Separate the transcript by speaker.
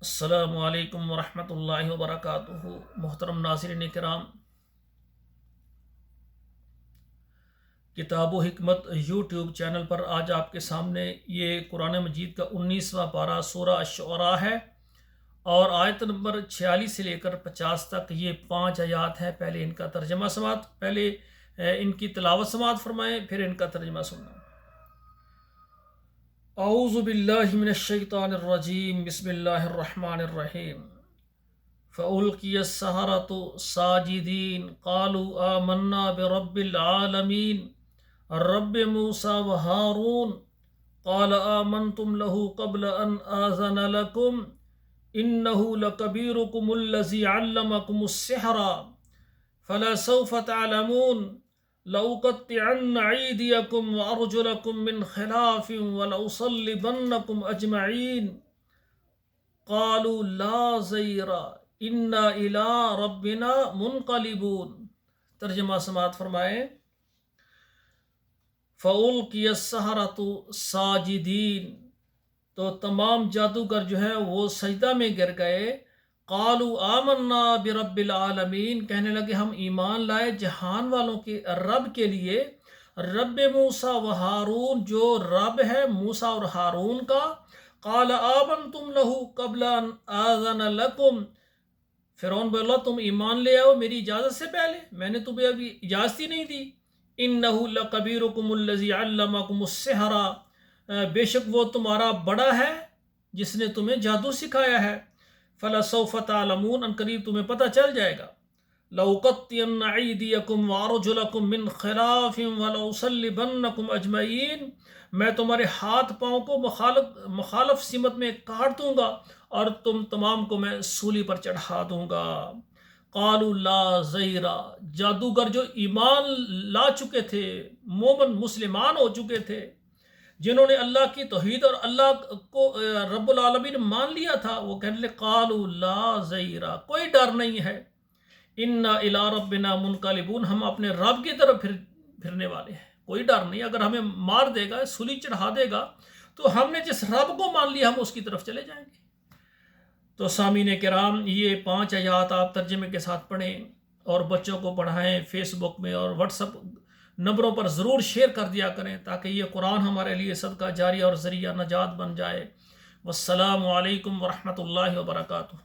Speaker 1: السلام علیکم ورحمۃ اللہ وبرکاتہ۔ محترم ناظرین کرام، کتاب و حکمت یوٹیوب چینل پر آج آپ کے سامنے یہ قرآن مجید کا 19واں پارہ سورہ الشعراء ہے، اور آیت نمبر 46 سے لے کر 50 تک یہ 5 آیات ہیں۔ پہلے ان کا ترجمہ سماعت، پہلے ان کی تلاوت سماعت فرمائیں، پھر ان کا ترجمہ سننا۔ اعوذ باللہ من الشیطان الرجیم، بسم اللہ الرحمن الرحیم۔ فَأُلْقِيَ السَّحَرَةُ سَاجِدِينَ قَالُوا آمَنَّا بِرَبِّ الْعَالَمِينَ رَبِّ مُوسَى وَهَارُونَ قَالَ آمَنْتُمْ لَهُ قَبْلَ أَنْ آذَنَ لَكُمْ إِنَّهُ لَكَبِيرُكُمُ الَّذِي عَلَّمَكُمُ السِّحْرَ فَلَسَوْفَ تَعْلَمُونَ لَأُقَطِّعَنَّ أَيْدِيَكُمْ وَأَرْجُلَكُمْ مِنْ خِلَافٍ وَلَأُصَلِّبَنَّكُمْ أَجْمَعِينَ قَالُوا لَا ضَيْرَ إِنَّا إِلَىٰ رَبِّنَا مُنْقَلِبُونَ۔ ترجمہ سماعت فرمائیں۔ فَأُلْقِيَ السَّحَرَةُ سَاجِدِينَ، تو تمام جادوگر جو ہیں وہ سجدہ میں گر گئے۔ قَالُوا آمَنَّا بِرَبِّ الْعَالَمِينَ، کہنے لگے ہم ایمان لائے جہان والوں کے رب کے لیے، رب موسیٰ و ہارون، جو رب ہے موسیٰ اور ہارون کا۔ قَالَ آمَنْتُمْ لَهُ قَبْلَ أَنْ آذَنَ لَكُمْ، فرعون بولا تم ایمان لے آؤ میری اجازت سے پہلے، میں نے تمہیں ابھی اجازت ہی نہیں دی۔ إِنَّهُ لَكَبِيرُكُمُ الَّذِي عَلَّمَكُمُ السِّحْرَ، بے شک وہ تمہارا بڑا ہے جس نے تمہیں جادو سکھایا ہے۔ فَلَسَوْفَ تَعْلَمُونَ، ان قریب تمہیں پتہ چل جائے گا۔ لَأُقَطِّعَنَّ أَيْدِيَكُمْ وَأَرْجُلَكُمْ مِنْ خِلَافٍ وَلَأُصَلِّبَنَّكُمْ أَجْمَعِينَ، میں تمہارے ہاتھ پاؤں کو مخالف سمت میں کاٹ دوں گا، اور تم تمام کو میں سولی پر چڑھا دوں گا۔ قَالُوا لَا ضَيْرَ، جادوگر جو ایمان لا چکے تھے، مومن مسلمان ہو چکے تھے، جنہوں نے اللہ کی توحید اور اللہ کو رب العالمین مان لیا تھا، وہ کہنے لگے قَالُوا لَا ضَيْرَ، کوئی ڈر نہیں ہے۔ إِنَّا إِلَىٰ رَبِّنَا مُنْقَلِبُونَ، ہم اپنے رب کی طرف پھرنے والے ہیں، کوئی ڈر نہیں۔ اگر ہمیں مار دے گا، سولی چڑھا دے گا، تو ہم نے جس رب کو مان لیا ہم اس کی طرف چلے جائیں گے۔ تو سامعین کرام، یہ 5 آیات آپ ترجمے کے ساتھ پڑھیں اور بچوں کو پڑھائیں، فیس بک میں اور واٹس ایپ نمبروں پر ضرور شیئر کر دیا کریں، تاکہ یہ قرآن ہمارے لیے صدقہ جاریہ اور ذریعہ نجات بن جائے۔ والسلام علیکم ورحمۃ اللہ وبرکاتہ۔